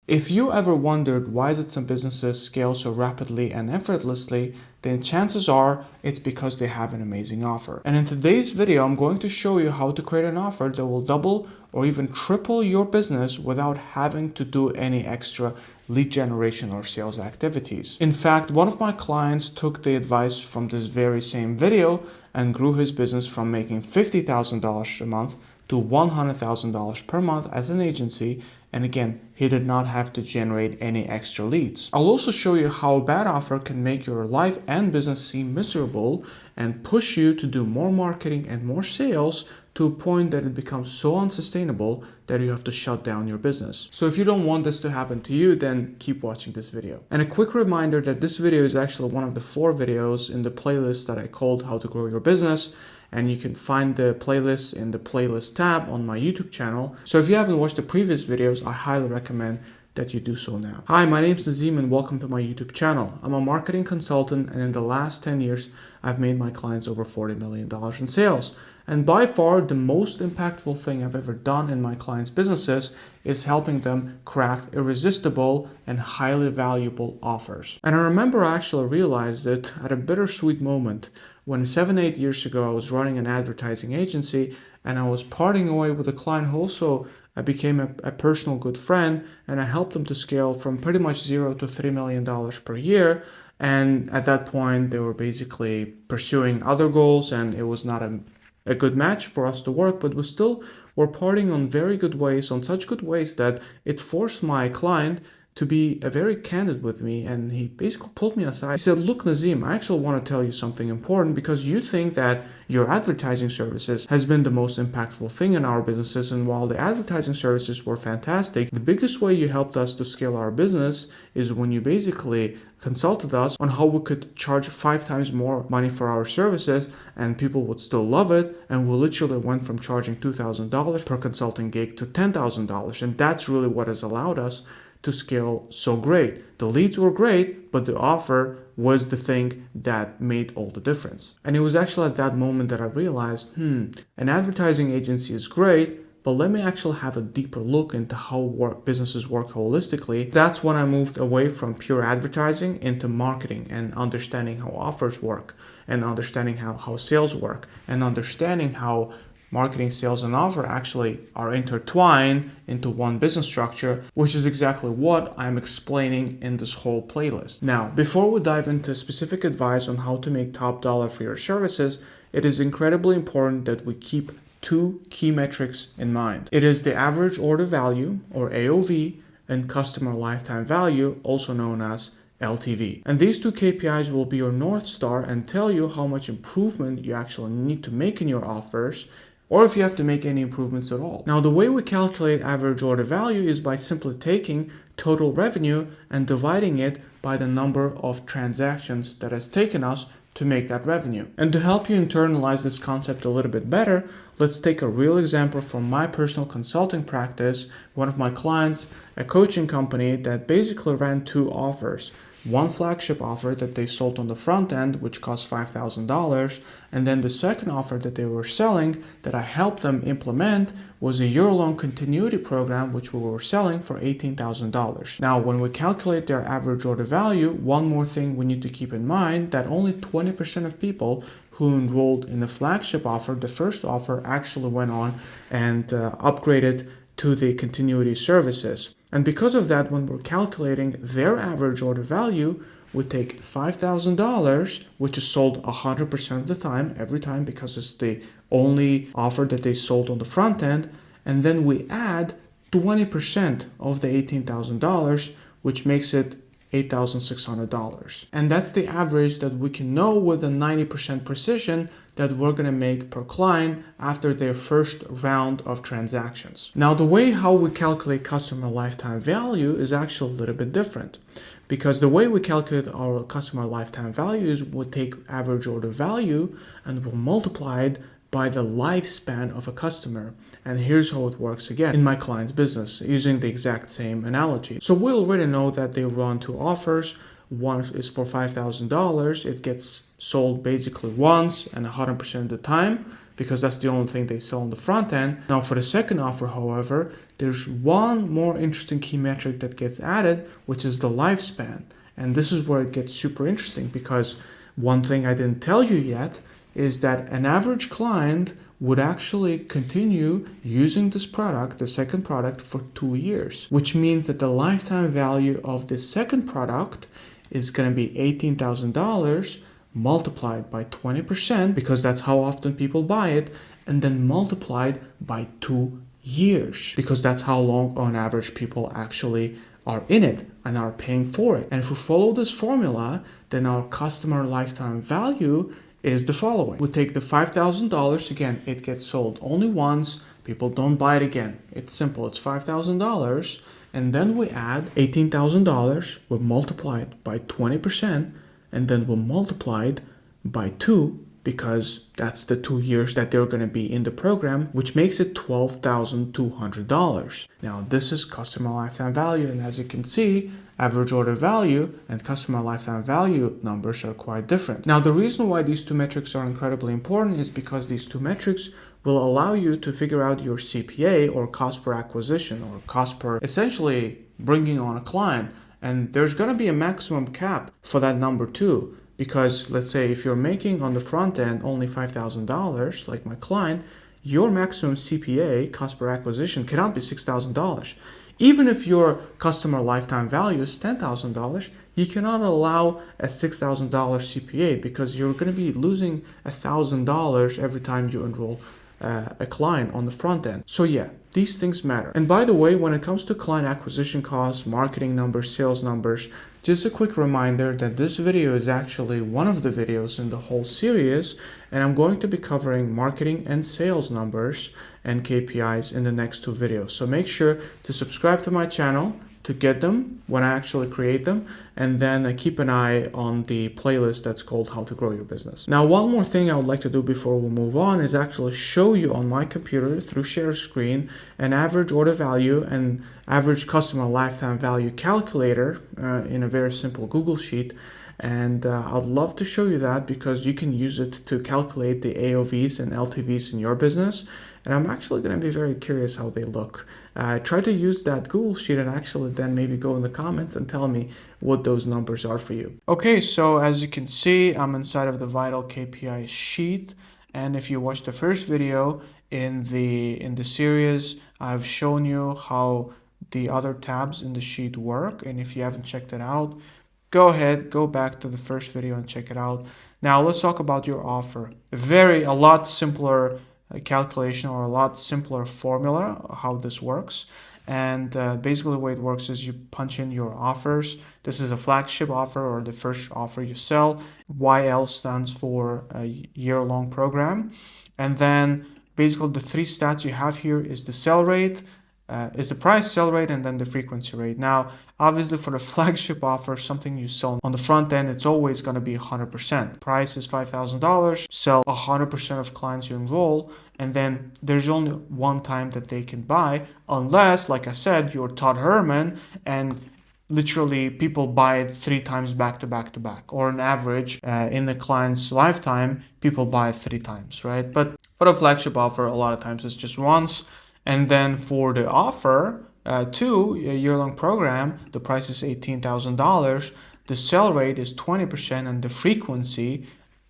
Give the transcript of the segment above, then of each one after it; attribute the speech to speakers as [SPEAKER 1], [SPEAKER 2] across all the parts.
[SPEAKER 1] If you ever wondered why is it some businesses scale so rapidly and effortlessly, then chances are it's because they have an amazing offer. And in today's video, I'm going to show you how to create an offer that will double or even triple your business without having to do any extra lead generation or sales activities. In fact, one of my clients took the advice from this very same video and grew his business from making $50,000 a month to $100,000 per month as an agency. And again, he did not have to generate any extra leads. I'll also show you how a bad offer can make your life and business seem miserable and push you to do more marketing and more sales to a point that it becomes so unsustainable that you have to shut down your business. So if you don't want this to happen to you, then keep watching this video. And a quick reminder that this video is actually one of the 4 videos in the playlist that I called How to Grow Your Business. And you can find the playlist in the playlist tab on my YouTube channel. So if you haven't watched the previous videos, I highly recommend that you do so now. Hi, my name is Nazim and welcome to my YouTube channel. I'm a marketing consultant, and in the last 10 years, I've made my clients over $40 million in sales. And by far, the most impactful thing I've ever done in my clients' businesses is helping them craft irresistible and highly valuable offers. And I remember I actually realized it at a bittersweet moment when 7-8 years ago, I was running an advertising agency and I was parting away with a client who also became a personal good friend, and I helped them to scale from pretty much $0 to $3 million per year. And at that point, they were basically pursuing other goals and it was not a good match for us to work, but we still were parting on very good ways, on such good ways that it forced my client to be very candid with me, and he basically pulled me aside. He said, "Look, Nazim, I actually want to tell you something important because you think that your advertising services has been the most impactful thing in our businesses, and while the advertising services were fantastic, the biggest way you helped us to scale our business is when you basically consulted us on how we could charge 5 times more money for our services and people would still love it, and we literally went from charging $2,000 per consulting gig to $10,000, and that's really what has allowed us to scale so great. The leads were great, but the offer was the thing that made all the difference." And it was actually at that moment that I realized, an advertising agency is great, but let me actually have a deeper look into how businesses work holistically. That's when I moved away from pure advertising into marketing and understanding how offers work and understanding how sales work and understanding how marketing, sales, and offer actually are intertwined into one business structure, which is exactly what I'm explaining in this whole playlist. Now, before we dive into specific advice on how to make top dollar for your services, it is incredibly important that we keep 2 key metrics in mind. It is the average order value, or AOV, and customer lifetime value, also known as LTV. And these 2 KPIs will be your North Star and tell you how much improvement you actually need to make in your offers, or if you have to make any improvements at all. Now, the way we calculate average order value is by simply taking total revenue and dividing it by the number of transactions that has taken us to make that revenue. And to help you internalize this concept a little bit better, let's take a real example from my personal consulting practice. One of my clients, a coaching company that basically ran 2 offers. One flagship offer that they sold on the front end, which cost $5,000, and then the second offer that they were selling that I helped them implement was a year-long continuity program, which we were selling for $18,000. Now, when we calculate their average order value, one more thing we need to keep in mind that only 20% of people who enrolled in the flagship offer, the first offer, actually went on and upgraded to the continuity services. And because of that, when we're calculating their average order value, we take $5,000, which is sold 100% of the time, every time, because it's the only offer that they sold on the front end, and then we add 20% of the $18,000, which makes it $8,600. And that's the average that we can know with a 90% precision that we're going to make per client after their first round of transactions. Now, the way how we calculate customer lifetime value is actually a little bit different, because the way we calculate our customer lifetime value is we'll take average order value and we'll multiply it by the lifespan of a customer. And here's how it works again in my client's business, using the exact same analogy. So we already know that they run 2 offers. One is for $5,000. It gets sold basically once and 100% of the time, because that's the only thing they sell on the front end. Now for the second offer, however, there's one more interesting key metric that gets added, which is the lifespan. And this is where it gets super interesting, because one thing I didn't tell you yet is that an average client would actually continue using this product, the second product, for 2 years, which means that the lifetime value of this second product is going to be $18,000 multiplied by 20%, because that's how often people buy it, and then multiplied by 2 years, because that's how long on average people actually are in it and are paying for it. And if we follow this formula, then our customer lifetime value is the following. We take the $5,000, again, it gets sold only once, people don't buy it again. It's simple, it's $5,000, and then we add $18,000, we multiply it by 20%, and then we multiply it by 2, because that's the 2 years that they're going to be in the program, which makes it $12,200. Now, this is customer lifetime value, and as you can see, average order value and customer lifetime value numbers are quite different. Now, the reason why these two metrics are incredibly important is because these two metrics will allow you to figure out your CPA, or cost per acquisition, or cost per essentially bringing on a client. And there's going to be a maximum cap for that number too. Because let's say if you're making on the front end only $5,000, like my client, your maximum CPA, cost per acquisition, cannot be $6,000. Even if your customer lifetime value is $10,000, you cannot allow a $6,000 CPA, because you're going to be losing $1,000 every time you enroll a client on the front end. So yeah, these things matter. And by the way, when it comes to client acquisition costs, marketing numbers, sales numbers, just a quick reminder that this video is actually one of the videos in the whole series, and I'm going to be covering marketing and sales numbers and KPIs in the next 2 videos. So make sure to subscribe to my channel to get them when I actually create them, and then keep an eye on the playlist that's called How to Grow Your Business. Now, one more thing I would like to do before we move on is actually show you on my computer through share screen an average order value and average customer lifetime value calculator in a very simple Google Sheet. And I'd love to show you that, because you can use it to calculate the AOVs and LTVs in your business. And I'm actually going to be very curious how they look. Try to use that Google Sheet and actually then maybe go in the comments and tell me what those numbers are for you. Okay, so as you can see, I'm inside of the Vital KPI sheet. And if you watch the first video in the series, I've shown you how the other tabs in the sheet work. And if you haven't checked it out, go ahead, go back to the first video and check it out. Now let's talk about your offer. A lot simpler calculation, or a lot simpler formula how this works. And basically the way it works is you punch in your offers. This is a flagship offer, or the first offer you sell. YL stands for a year-long program. And then basically the 3 stats you have here is the sell rate, is the price, sell rate, and then the frequency rate. Now, obviously for the flagship offer, something you sell on the front end, it's always going to be 100%. Price is $5,000, sell 100% of clients you enroll, and then there's only one time that they can buy, unless, like I said, you're Todd Herman and literally people buy it 3 times back to back to back, or on average in the client's lifetime, people buy it 3 times, right? But for the flagship offer, a lot of times it's just once. And then for the offer 2, a year-long program, the price is $18,000. The sell rate is 20%, and the frequency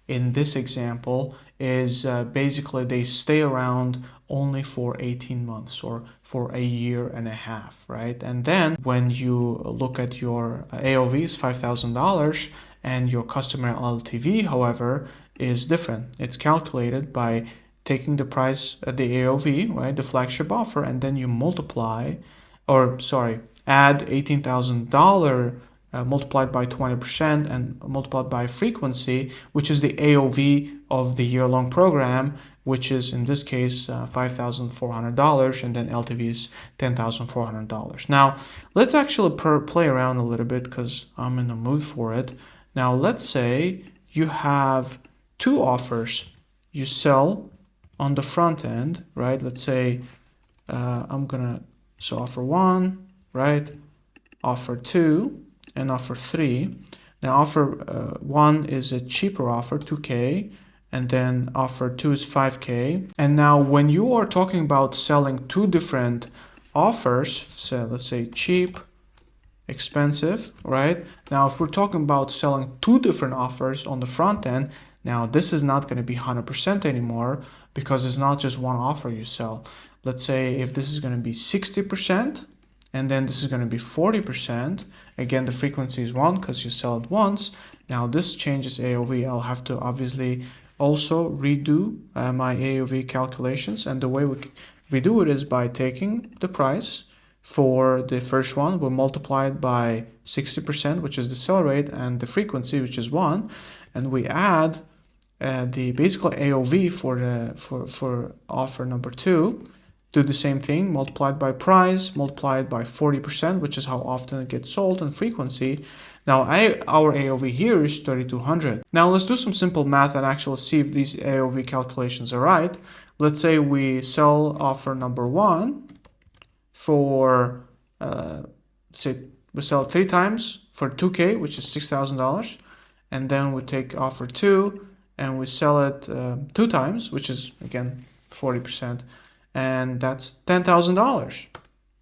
[SPEAKER 1] in this example is basically they stay around only for 18 months or for a year and a half, right? And then when you look at your AOV is $5,000, and your customer LTV, however, is different. It's calculated by taking the price at the AOV, right, the flagship offer, and then you add $18,000 multiplied by 20% and multiplied by frequency, which is the AOV of the year-long program, which is in this case $5,400, and then LTV is $10,400. Now, let's actually play around a little bit, because I'm in the mood for it. Now, let's say you have 2 offers. You sell on the front end, right? Let's say offer 1, right? Offer 2 and offer 3. Now offer 1 is a cheaper offer, $2,000, and then offer 2 is 5K. And now when you are talking about selling two different offers, so let's say cheap, expensive, right? Now, if we're talking about selling two different offers on the front end, now this is not going to be 100% anymore because it's not just one offer you sell. Let's say if this is going to be 60% and then this is going to be 40%, again, the frequency is 1 because you sell it once. Now this changes AOV. I'll have to obviously also redo my AOV calculations, and the way we redo it is by taking the price for the first one, we'll multiply it by 60%, which is the sell rate, and the frequency, which is 1, and we add the basically AOV for offer number 2. Do the same thing, multiplied by price, multiplied by 40%, which is how often it gets sold, and frequency. Now our AOV here is 3,200. Now let's do some simple math and actually see if these AOV calculations are right. Let's say we sell offer number 1 for, say we sell 3 times for 2K, which is $6,000. And then we take offer 2 and we sell it 2 times, which is again 40%. And that's $10,000,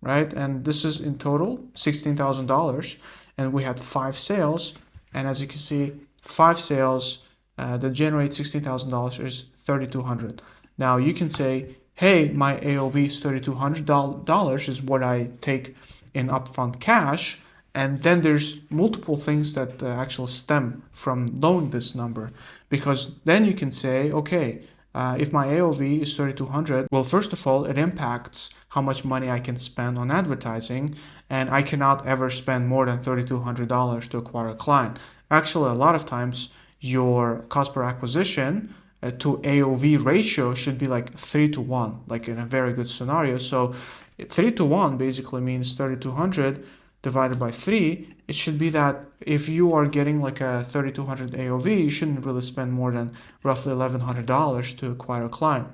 [SPEAKER 1] right? And this is in total $16,000. And we had 5 sales. And as you can see, 5 sales that generate $16,000 is $3,200. Now you can say, hey, my AOV is $3,200 is what I take in upfront cash. And then there's multiple things that actually stem from knowing this number, because then you can say, okay, if my AOV is 3,200, well, first of all, it impacts how much money I can spend on advertising, and I cannot ever spend more than $3,200 to acquire a client. Actually, a lot of times your cost per acquisition to AOV ratio should be like 3-to-1, like in a very good scenario. So 3-to-1 basically means 3,200 divided by 3. It should be that if you are getting like a 3,200 AOV, you shouldn't really spend more than roughly $1,100 to acquire a client.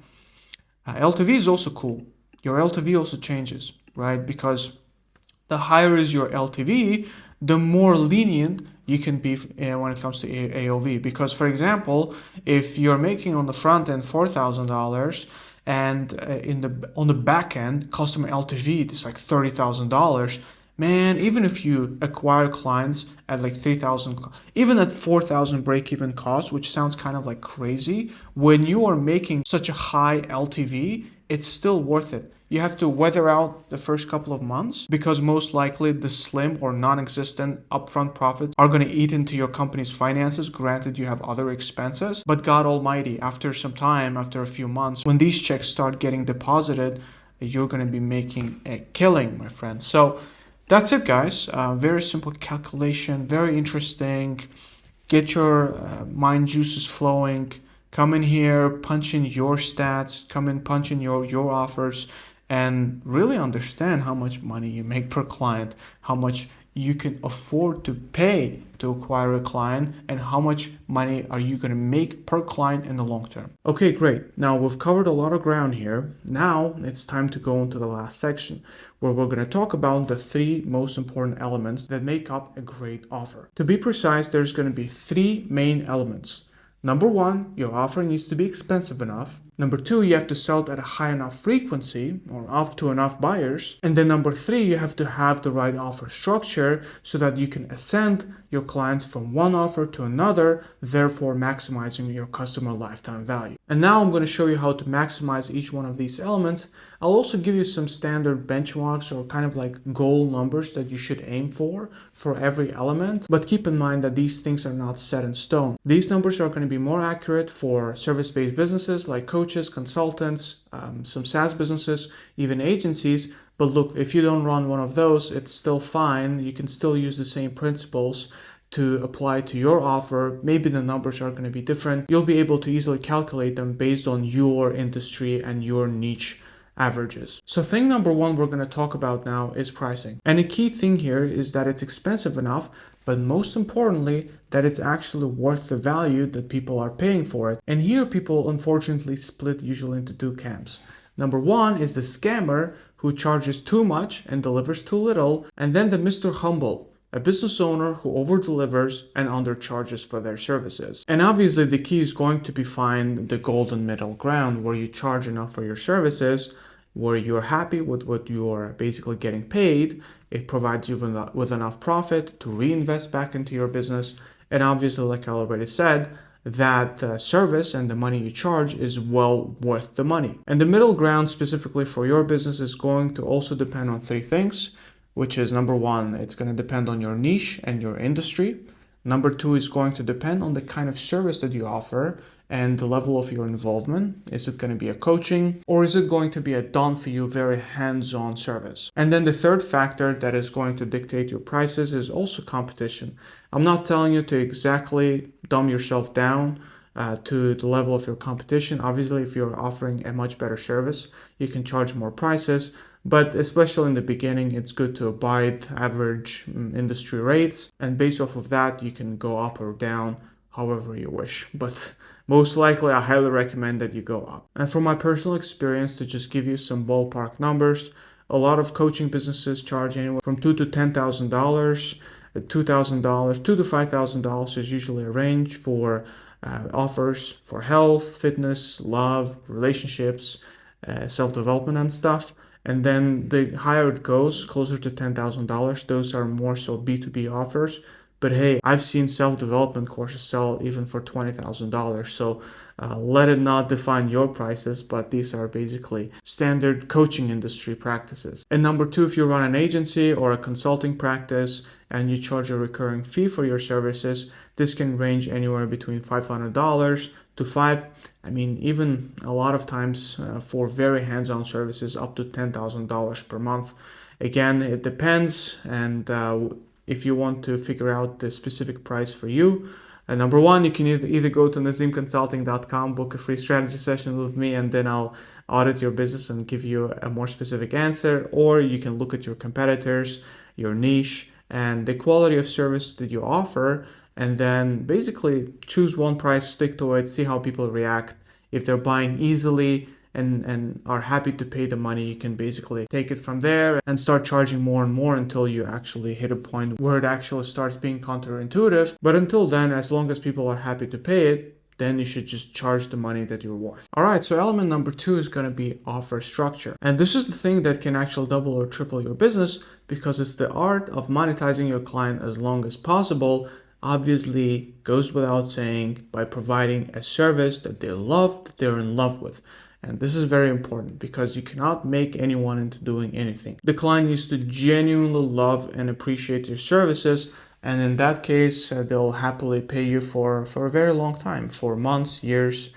[SPEAKER 1] LTV is also cool. Your LTV also changes, right? Because the higher is your LTV, the more lenient you can be when it comes to AOV. Because, for example, if you're making on the front end $4,000 and on the back end customer LTV is like $30,000, man, even if you acquire clients at like 3,000, even at 4,000 break-even cost, which sounds kind of like crazy, when you are making such a high LTV, it's still worth it. You have to weather out the first couple of months because most likely the slim or non-existent upfront profits are going to eat into your company's finances. Granted, you have other expenses, but God Almighty, after some time, after a few months, when these checks start getting deposited, you're going to be making a killing, my friends. So that's it, guys. Very simple calculation, very interesting. Get your mind juices flowing. Come in here, punch in your stats, come in, punch in your offers, and really understand how much money you make per client, how much you can afford to pay to acquire a client, and how much money are you going to make per client in the long term. Okay, great. Now we've covered a lot of ground here. Now it's time to go into the last section where we're going to talk about the 3 most important elements that make up a great offer. To be precise, there's going to be 3 main elements. Number 1, your offer needs to be expensive enough. Number 2, you have to sell it at a high enough frequency or off to enough buyers. And then number 3, you have to have the right offer structure so that you can ascend your clients from one offer to another, therefore maximizing your customer lifetime value. And now I'm going to show you how to maximize each one of these elements. I'll also give you some standard benchmarks or kind of like goal numbers that you should aim for every element. But keep in mind that these things are not set in stone. These numbers are going to be more accurate for service-based businesses like coaches, consultants, some SaaS businesses, even agencies. But look, if you don't run one of those, it's still fine. You can still use the same principles to apply to your offer. Maybe the numbers are going to be different. You'll be able to easily calculate them based on your industry and your niche averages. So thing number 1 we're going to talk about now is pricing. And the key thing here is that it's expensive enough, but most importantly, that it's actually worth the value that people are paying for it. And here people unfortunately split usually into 2 camps. Number 1 is the scammer who charges too much and delivers too little, and then the Mr. Humble a business owner who over-delivers and undercharges for their services. And obviously the key is going to be find the golden middle ground where you charge enough for your services, where you're happy with what you're basically getting paid. It provides you with enough profit to reinvest back into your business. And obviously, like I already said, that service and the money you charge is well worth the money. And the middle ground specifically for your business is going to also depend on three things, which is number one, it's going to depend on your niche and your industry. Number two is going to depend on the kind of service that you offer and the level of your involvement. Is it going to be a coaching or is it going to be a done for you, very hands-on service? And then the third factor that is going to dictate your prices is also competition. I'm not telling you to exactly dumb yourself down to the level of your competition. Obviously, if you're offering a much better service, you can charge more prices. But especially in the beginning, it's good to abide average industry rates. And based off of that, you can go up or down however you wish. But most likely, I highly recommend that you go up. And from my personal experience, to just give you some ballpark numbers, a lot of coaching businesses charge anywhere from $2,000 to $10,000. $2,000, $2,000 to $5,000 is usually a range for offers for health, fitness, love, relationships, self-development and stuff. And then the higher it goes, closer to $10,000, those are more so B2B offers. But hey, I've seen self-development courses sell even for $20,000. So let it not define your prices, but these are basically standard coaching industry practices. And number two, if you run an agency or a consulting practice and you charge a recurring fee for your services, this can range anywhere between $500 to even a lot of times for very hands-on services up to $10,000 per month. Again, it depends, and if you want to figure out the specific price for you, number one, you can either go to nazimconsulting.com, book a free strategy session with me, and then I'll audit your business and give you a more specific answer. Or you can look at your competitors, your niche, and the quality of service that you offer, and then basically choose one price, stick to it, see how people react. If they're buying easily and are happy to pay the money, you can basically take it from there and start charging more and more until you actually hit a point where it actually starts being counterintuitive. But until then, as long as people are happy to pay it, then you should just charge the money that you're worth. All right, so element number two is going to be offer structure. And this is the thing that can actually double or triple your business, because it's the art of monetizing your client as long as possible. Obviously, goes without saying, by providing a service that they love, that they're in love with. And this is very important because you cannot make anyone into doing anything. The client needs to genuinely love and appreciate your services. And in that case, they'll happily pay you for a very long time, for months, years.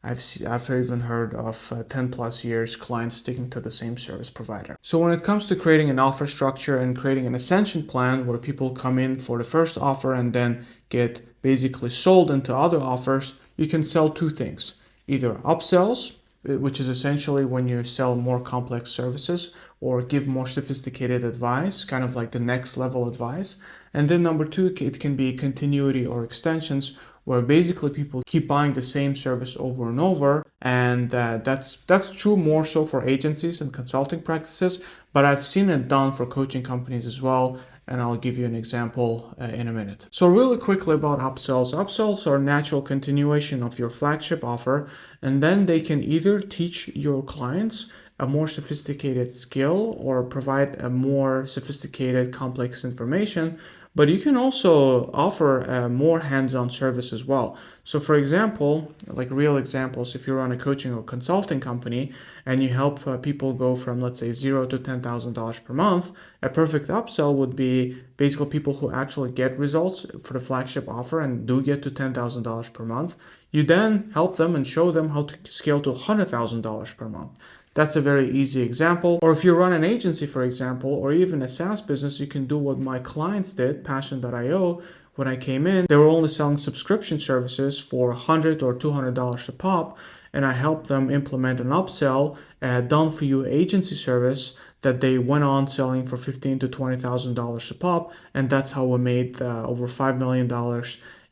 [SPEAKER 1] I've even heard of 10 plus years clients sticking to the same service provider. So when it comes to creating an offer structure and creating an ascension plan where people come in for the first offer and then get basically sold into other offers, you can sell two things. Either upsells, which is essentially when you sell more complex services or give more sophisticated advice, kind of like the next level advice. And then number two, it can be continuity or extensions, where basically people keep buying the same service over and over. And that's true more so for agencies and consulting practices, but I've seen it done for coaching companies as well. And I'll give you an example in a minute. So really quickly about upsells. Upsells are natural continuation of your flagship offer, and then they can either teach your clients a more sophisticated skill or provide a more sophisticated, complex information, but you can also offer a more hands-on service as well. So for example, like real examples, if you run a coaching or consulting company and you help people go from, let's say, $0 to $10,000 per month, a perfect upsell would be basically people who actually get results for the flagship offer and do get to $10,000 per month. You then help them and show them how to scale to $100,000 per month. That's a very easy example. Or if you run an agency, for example, or even a SaaS business, you can do what my clients did, Passion.io. When I came in, they were only selling subscription services for $100 or $200 a pop, and I helped them implement an upsell, a done-for-you agency service that they went on selling for $15,000 to $20,000 a pop, and that's how we made over $5 million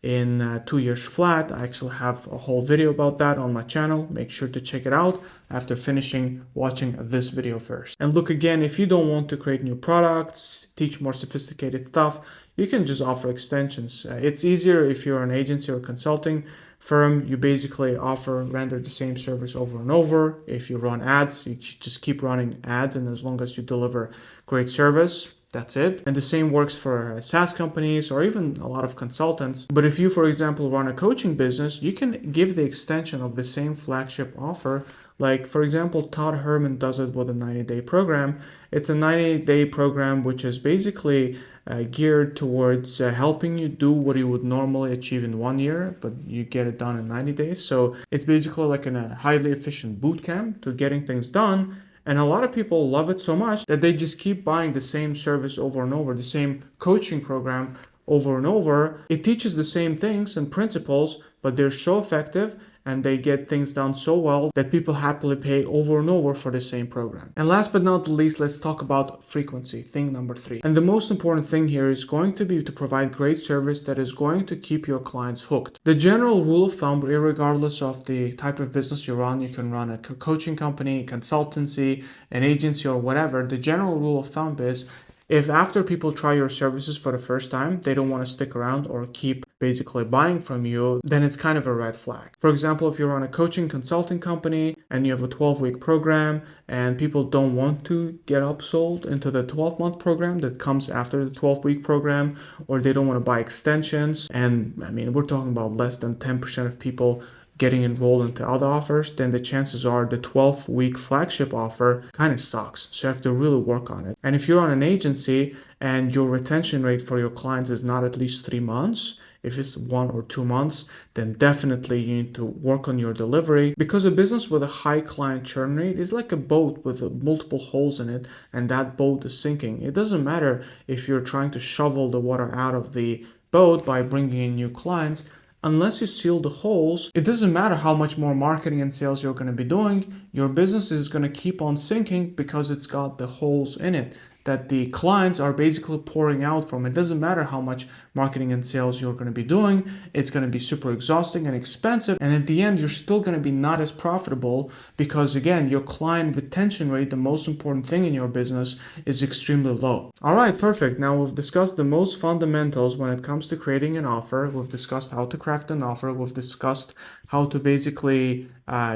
[SPEAKER 1] in 2 years flat. I actually have a whole video about that on my channel. Make sure to check it out after finishing watching this video first. And look, again, if you don't want to create new products, teach more sophisticated stuff, you can just offer extensions. It's easier if you're an agency or consulting firm. You basically render the same service over and over. If you run ads, you just keep running ads, and as long as you deliver great service, that's it. And the same works for SaaS companies or even a lot of consultants. But if you, for example, run a coaching business, you can give the extension of the same flagship offer. Like, for example, Todd Herman does it with a 90-day program. It's a 90-day program which is basically geared towards helping you do what you would normally achieve in 1 year, but you get it done in 90 days. So it's basically like a highly efficient boot camp to getting things done. And a lot of people love it so much that they just keep buying the same service over and over, the same coaching program over and over. It teaches the same things and principles, but they're so effective and they get things done so well that people happily pay over and over for the same program. And last but not least, let's talk about frequency, thing number 3. And the most important thing here is going to be to provide great service that is going to keep your clients hooked. The general rule of thumb, regardless of the type of business you run, you can run a coaching company, consultancy, an agency, or whatever. The general rule of thumb is, if after people try your services for the first time, they don't want to stick around or keep basically buying from you, then it's kind of a red flag. For example, if you're on a coaching consulting company and you have a 12-week program and people don't want to get upsold into the 12-month program that comes after the 12-week program, or they don't want to buy extensions, and I mean, we're talking about less than 10% of people getting enrolled into other offers, then the chances are the 12-week flagship offer kind of sucks. So you have to really work on it. And if you're on an agency and your retention rate for your clients is not at least 3 months, if it's 1 or 2 months, then definitely you need to work on your delivery, because a business with a high client churn rate is like a boat with multiple holes in it, and that boat is sinking. It doesn't matter if you're trying to shovel the water out of the boat by bringing in new clients. Unless you seal the holes, it doesn't matter how much more marketing and sales you're going to be doing, your business is going to keep on sinking because it's got the holes in it that the clients are basically pouring out from. It doesn't matter how much marketing and sales you're going to be doing, it's going to be super exhausting and expensive, and at the end you're still going to be not as profitable because, again, your client retention rate, the most important thing in your business, is extremely low. All right, perfect. Now we've discussed the most fundamentals when it comes to creating an offer. We've discussed how to craft an offer. We've discussed how to basically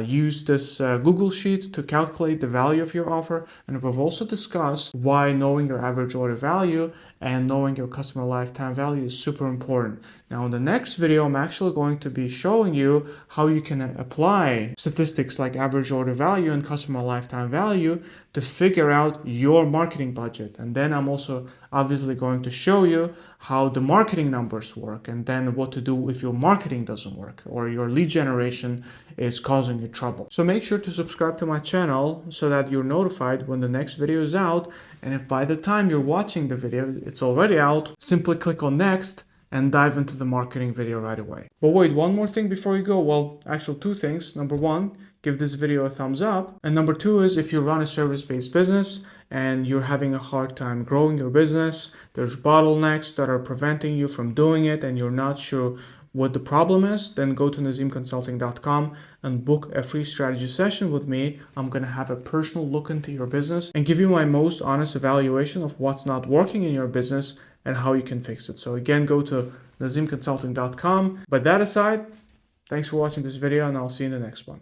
[SPEAKER 1] use this Google Sheet to calculate the value of your offer, and we've also discussed why knowing your average order value and knowing your customer lifetime value is super important. Now in the next video, I'm actually going to be showing you how you can apply statistics like average order value and customer lifetime value to figure out your marketing budget. And then I'm also obviously going to show you how the marketing numbers work, and then what to do if your marketing doesn't work or your lead generation is causing you trouble. So make sure to subscribe to my channel so that you're notified when the next video is out. And if by the time you're watching the video, it's already out, simply click on next and dive into the marketing video right away. But wait, one more thing before you go. Well, actually 2 things. Number 1, give this video a thumbs up. And number 2 is, if you run a service-based business and you're having a hard time growing your business, there's bottlenecks that are preventing you from doing it and you're not sure what the problem is, then go to nazimconsulting.com and book a free strategy session with me. I'm going to have a personal look into your business and give you my most honest evaluation of what's not working in your business and how you can fix it. So again, go to nazimconsulting.com. But that aside, thanks for watching this video, and I'll see you in the next one.